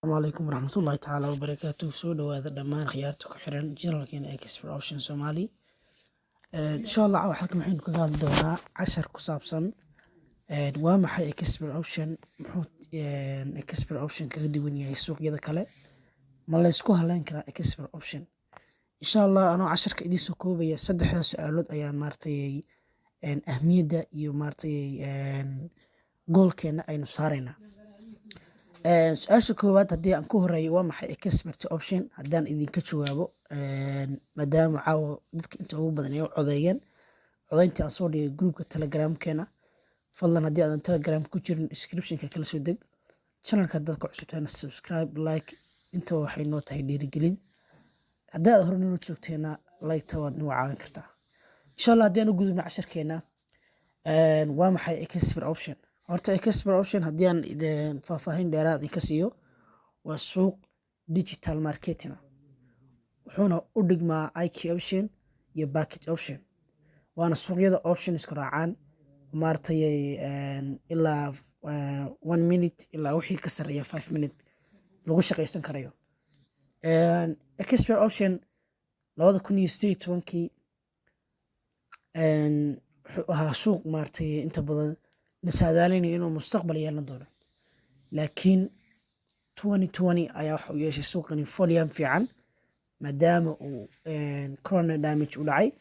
السلام عليكم ورحمة الله تعالى وبركاته soo dhawaada dhammaan khiyaarta ku xiran channelkeena Expert Option Somali insha Allah halkan waxaynu kaga hadli doonaa cashar ku saabsan waa maxay Expert Option muxuu Expert Option kaga duwan yahay suuqyada kale ma la isku halayn karaa Expert Option insha Allah anoo casharka idin soo koobaya saddexda su'aalood ayaan maartay ahmiyadda iyo maartay goolkeena aynu saarayna su-aasha koowaad haddii aan ku horeeyo waa maxay Expert Option haddaan idinka jawaabo maadaama caawa dadka inta ugu badan ay u codeeyeen codeyntii aan soo dhigay groupka telegramkeena fadlan haddii aadan telegram ku jirin descriptionka kala soo deg channelka dadka cusubtaana subscribe like inta waxay noo tahay dhiirigelin haddii aad hore nala joogteena like tawaad noo caawin kartaa insha Allah haddii aan u gudubno casharkeena waa maxay Expert Option horta Expert Option haddii aan faahfaahin dheeraad ka siiyo waa suuq digital marketing wuxuuna u dhigmaa IK Option iyo Package Option waana suuqyada options ka raacaan maartay ilaa 1 minute ilaa wixii ka sareeya 5 minute lagu shaqeysan karayo Expert Option 2018 wuxuu ahaa suuq maartay inta badan نساعدالين إنه مستقبل يلندونه لكن 2020 أيها حويش السوق إن فوليام في عن مدام كورونا دامج ولعي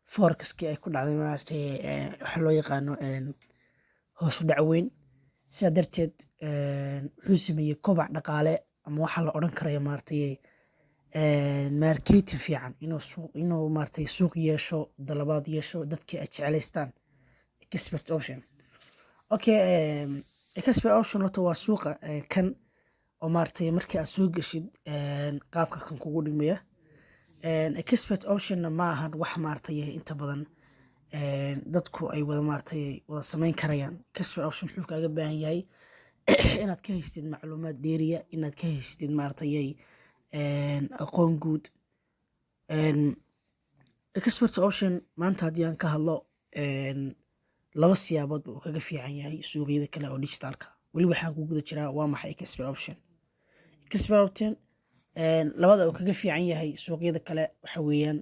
فوركس كي يكون على مارتي حلو يقانو هوس دعوين سادرتد حسمي كوبع نقالة أما وحلا أورن كريا مارتي ماركيت في عن إنه مارتي سوق يشو ضلبات يشو دتك أتشعلستان Expert Option Expert Option waa suuqa kan oo maartay markii aad soo gashid qaabka kan kugu dhigmaya Expert Option ma ahan wax maartay inta badan dadku ay wada maartay wada sameyn karayaan Expert Option wuxuu kaaga baahan yahay inaad ka haystid macluumaad dheeriya inaad ka haystid maartay aqoon guud Expert Option maanta haddii aan ka hadlo laba siyaabood oo kaga fiican yahay suuqyada kale oo digitalka wali waxaan ku guda jiraa waa maxay Expert Option labada oo kaga fiican yahay suuqyada kale waxa weeyaan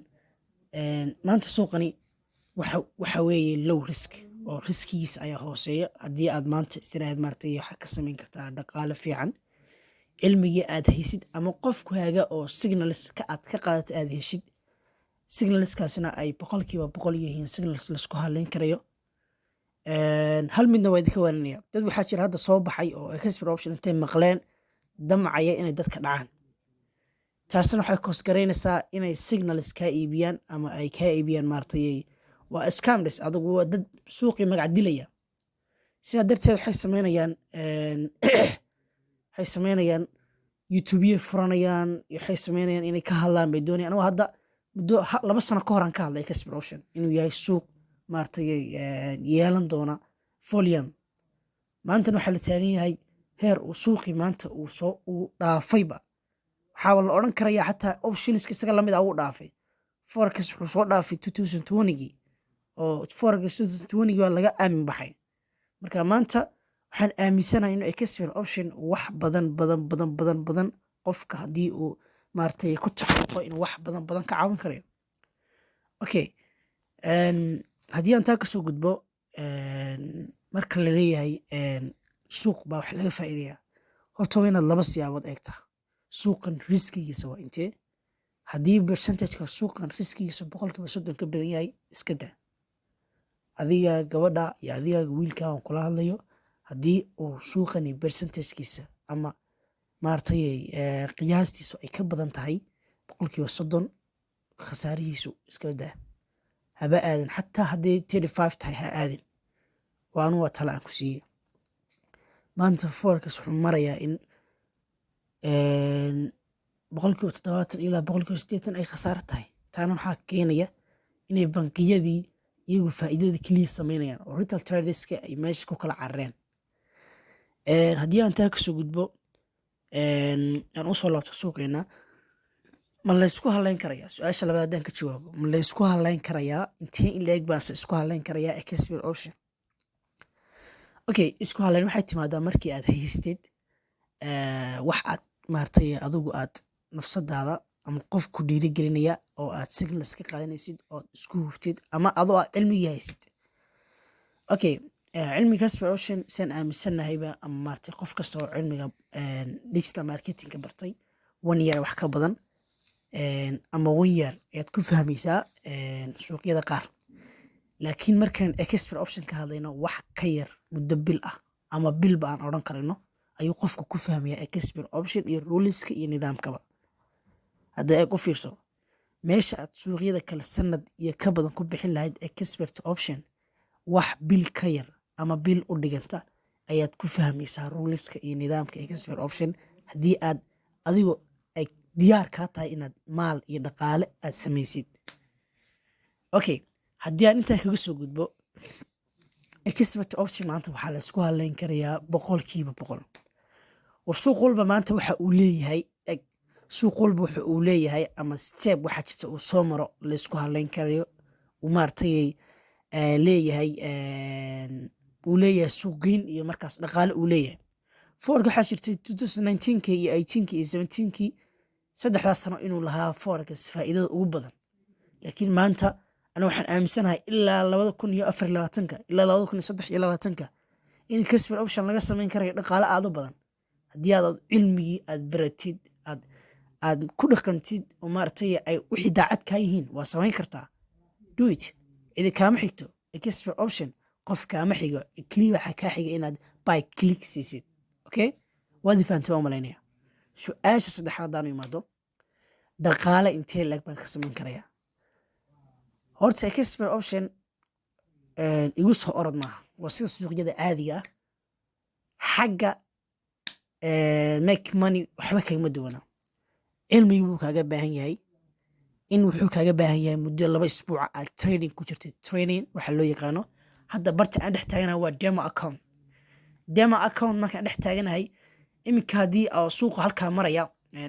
maanta suuqani waxa weeye low risk oo riskigiisa ayaa hooseeya haddii aad maanta istiraahad maartay waxa ka sameyn kartaa dhaqaale fiican cilmiga aad haysid ama qofku haaga oo signals ka aad ka qaadato aad heshid signalskaasina ay 100% yihiin signals la isku halayn karayo hal midna waa idinka waanaya dad waxaa jira hadda soo baxay oo Expert Option intay maqleen damcaya inay dadka dhacaan taasina waxay koos gareynaysaa inay signals ka iibiyaan ama ay ka iibiyaan maartay waa scams adigu waa dad suuqi magac dilaya sida darteed waxay sameynayaan YouTube furanayaan waxay sameynayaan inay ka hadlaan bay doonayaan anigu hadda muddo 2 sano ka hor aan ka hadlay Expert Option inuu yahay suuq maartay yeelan doona volume maanta waxa la taagan yahay heer uu suuqi maanta uu dhaafayba waxa la oran karayaa xataa optionska isaga lamid ah uu dhaafay forex wuxuu soo dhaafay 2020 oo forex 2020 waa laga aamin baxay marka maanta waxaan aaminsanahay in Expert Option wax badan qofka hadii uu maartay ku taxaqqo in wax badan ka caawin karayo haddii aan taa ka soo gudbo marka la leeyahay suuq baa wax laga faa'iideeyaa horta waa inaad laba siyaabood eegtaa suuqan riskigiisa waa intee haddii percentage-ka suuqan riskigiisa 30% ka badan yahay iska daa adiga gabadha iyo adiga wiilka aan kula hadlayo haddii uu suuqani percentage-kiisa ama maartay qiyaastiisu ay ka badan tahay 30% khasaarihiisu iska daa haba aadan xataa haddii 35 tahay ha aadin waanu waa tala aan ku siiyay maanta forex wuxuu marayaa in 70% ilaa 80% ay khasaar tahay taana waxaa keenaya inay bankiyadii iyagu faa'iidada kaliya sameynayaan oo retail traderska ay meesha ku kala carareen haddii aan taa ka soo gudbo aan u soo laabto suuqeena ma la isku halayn karayaa su'aasha labaad hadaan ka jawaabo ma la isku halayn karayaa intee in leeg baan isku halayn karayaa Expert Option isku halayn waxay timaadaa markii aad haystid wax aad maartay adigu aad nafsadaada ama qof ku dhiirigelinaya oo aad signals ka qaadanaysid oo isku huftid ama adoo aad cilmiga haysid. Okay, cilmi Casper Ocean san aaminsannahayba ama maartay qof kasta oo cilmiga digital marketing ka bartay 1 year wax ka badan ama 1 year ayaad ku fahmaysaa suuqyada qaar. laakiin markaan Casper Ocean ka hadlayno wax ka yar muddo bil ah ama bilba aan odhan karino ayuu qofku ku fahmayaa Casper Ocean iyo ruleska iyo nidaamkaba. hadda ay ku fiirso meesha aad suuqyada kala sanad iyo ka badan ku bixin lahayd Casper Ocean wax bil ka yar ama bil u dhiganta ayaad ku fahmaysaa ruleska iyo nidaamka Casper Ocean haddii aad adigu ay diyaar ka tahay inaad maal iyo dhaqaale aad samaysid. Okay, haddii aan intaa kaga soo gudbo Casper Ocean maanta waxaa la isku halayn karayaa 100%. war suuq walba maanta waxa uu leeyahay suuq walba waxa uu leeyahay ama step waxa jirta uu soo maro la isku halayn karayo uu maartay leeyahay uu leeyahay suuqin iyo markaas dhaqaale uu leeyahay. Forex waxa jirtay 2019 iyo 18 iyo 17 saddexdaas sano inuu lahaa forex faa'iidada ugu badan. laakiin maanta ana waxaan aaminsanahay ilaa 2024 ilaa 2023 in Casper Ocean laga sameyn karayo dhaqaale aad u badan haddii aad cilmigi aad baratid aad ku dhaqantid oo maartay ay wixii daacad ka yihiin waa sameyn kartaa. do it idin kaama xigto Casper Ocean qof kaama xigo kaliya waxa ka xiga inaad buy click siisid. okay, waad fahanteen waa malaynaya. su'aasha saddexaad aan imaado dhaqaale intee lag baan ka sameyn karayaa. horta Casper Ocean igu soo orod maaha waa sida suuqyada caadiga ah xagga make money waxba kagama duwana. cilmigu wuu kaaga baahan yahay in wuxuu kaaga baahan yahay muddo 2 isbuuc aad trading ku jirtay. training waxa loo yaqaano hadda barta aan dhex taaganahay waa demo account markaan dhex taaganahay iminka haddii suuqa halkaa maraya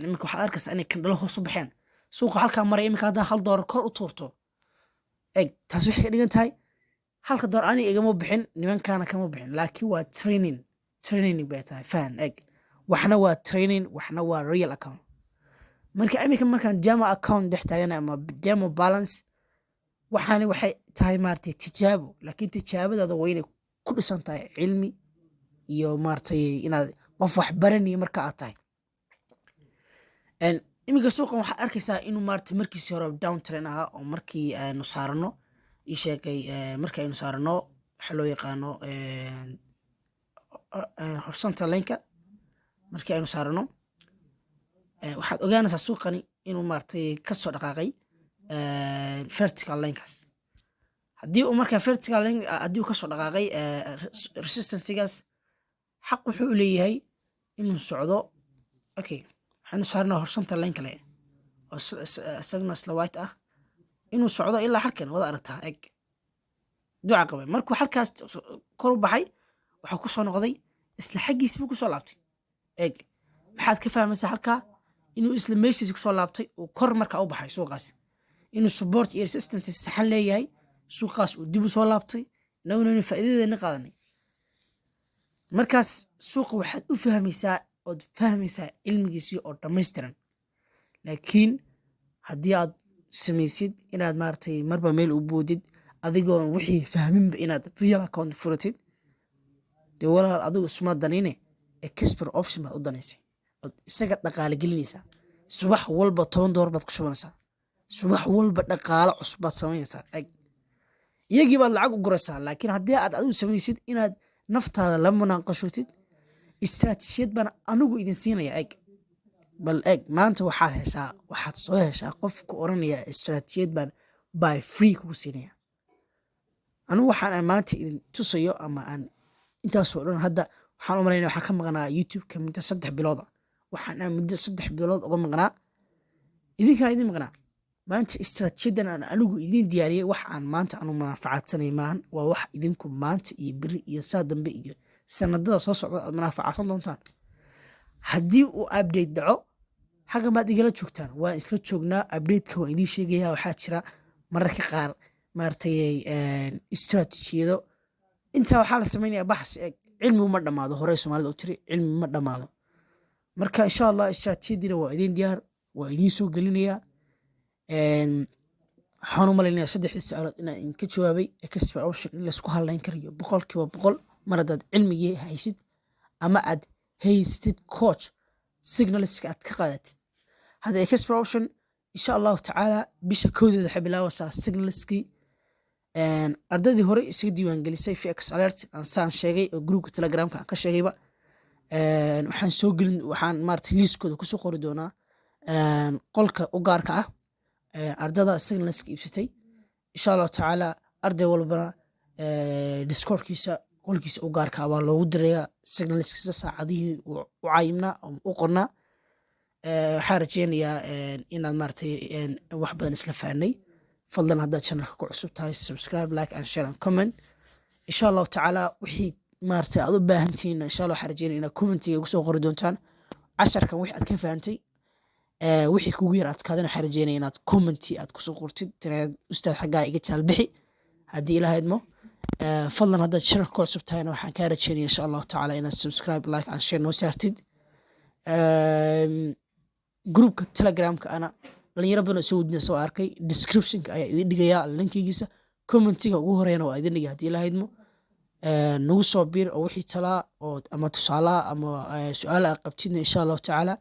iminka waxaad arkaysaa inay kandhalo hoos u baxeen. suuqa halkaa maraya iminka haddaa $1 kor u tuurto taas waxay ka dhigan tahay $1 ani igama bixin nimankaana kama bixin laakiin waa training bay tahay fan waxna waa training waxna waa real account. marka iminka markaan demo account dhex taaganahay ama demo balance waxay tahay maartay tijaabo laakiin tijaabadaada waa inay ku dhisan tahay cilmi iyo maartay inaad qof wax baranayo marka aad tahay. iminka suuqan waxaad arkaysaa inuu maartay markiisii hore downtrend ahaa oo markii aynu saarano markii aynu saarano waxa loo yaqaano horizontal line-ka markii aynu saarano waxaad ogaanaysaa suuqani inuu maartay ka soo dhaqaaqay vertical line-kaas. haddii uu markaa vertical line haddii uu ka soo dhaqaaqay resistance-gaas xaq wuxuu leeyahay inuu socdo. okay, waxaanu saarnaa horizontal line kale oo isaguna isla white ah inuu socdo ilaa halkan wada aragtaa duca qabay. markuu halkaas kor u baxay waxa ku soo noqday isla xagiis buu ku soo laabtay. maxaad ka fahmaysaa halkaa inuu isla meeshiisa ku soo laabtay oo kor markaa u baxay suuqaas inuu support iyo resistance saxan leeyahay suuqaas uu dib u soo laabtay inuu faa'iidadeena qaadanay. markaas suuqa waxaad u fahmaysaa ood fahmaysaa cilmigiisii oo dhammaystiran. laakiin haddii aad samaysid inaad maartay marba meel u boodid adigoon wixii fahminba inaad real account furatid dee walaal adigu isma danine Casper Ocean baad u danaysay ood isaga dhaqaale gelinaysaa. subax walba $10 baad ku shubanaysaa. subax walba dhaqaale cusub baad samaynaysaa. iyagii baad lacag u guraysaa. laakiin haddii aad adigu samaysid inaad naftaada la munaaqashotid istiraatiijiyad baan anigu idin siinaya bal maanta waxaad soo heshaa qof ku oranaya istiraatiijiyad baan by free kugu siinaya. anigu waxaan maanta idin tusayo ama aan intaasoo dhan hadda waxaan u malaynaya waxaan ka maqnaa YouTube-ka muddo 3 bilood waxaan muddo 3 bilood uga maqnaa idinkaan idin maqnaa. maanta istiraatiijiyadan aan anigu idin diyaariyay wax aan maanta anu manfaacadsanay maahan waa wax idinku maanta iyo biri iyo saa dambe iyo sanadada soo socda aad manfaacadsan doontaan. haddii uu update dhaco xagga baad igala joogtaan waan isla joognaa. update-ka waan idiin sheegayaa waxaa jira mararka qaar maartay istiraatiijiyado intaa waxaa la samaynayaa baxs cilmi ma dhamaado hore Soomaalida u tiri cilmi ma dhamaado. marka insha allah istiraatiijiyadiina waa idin diyaar, waa idiin soo gelinayaa. waxaan u malaynayaa 3 su'aalood inaan idinka jawaabay expert option in laisku halayn karayo 100% mar haddaad cilmigii haysid ama aad haysatid coach signalska aad ka qaadatid. hadda expert option insha allahu tacaala bisha koodeeda waxay bilaabaysaa signalskii. ardaydii hore isaga diiwaan gelisay fx alert aan saan sheegay oo groupka telegramka aan ka sheegayba, waxaan maaragtay liiskooda kusoo qori doonaa qolka u gaarka ah ardada signalska iibsatay. insha allahu tacaala arday walbana discordkiisa qolkiisa u gaarka ah waa loogu dirayaa signalskiisa saacadihii u caayimnaa u qornaa. waxaan rajeynayaa inaad maaragtay wax badan isla fahnay. fadlan haddaad channelka ku cusub tahay subscribe, like and share and comment. insha allahu tacaala wixii maaragtay aad u baahan tihiin insha allah waxaan rajeynaya inaad commentiga igu soo qori doontaan casharkan wixii aad ka fahantay. wixii kugu yar adkaadana waxaan rajeynaya inaad commenti aad kusoo qortid tiraad ustaad xaggaa iga jaalbixi haddii ilaaha idmo. fadlan haddaad channelka ku cusub tahayna waxaan kaa rajeynaya insha allahu tacaala inaad subscribe, like and share noo saartid. groupka telegramka ana dhalinyaro badan oo soo wadina soo arkay descriptionka ayaa idin dhigayaa linkigiisa, commentiga ugu horeeyana waa idin dhigaya haddii ilaaha idmo. nagu soo biir oo wixii talaa oo ama tusaalaha ama su-aala aad qabtidna insha allahu tacaala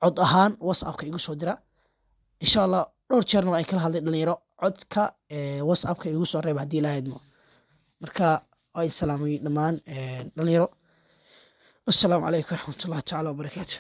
cod ahaan whatsappka igu soo dira. insha allah dhowr jeerna waa in kala hadlay dhalinyaro codka whatsappka igu soo reeba haddii ilaaha idmo. marka waa in salaamay dhammaan dhalinyaro. assalaamu calaykum waraxmatullahi tacaala wabarakaatu.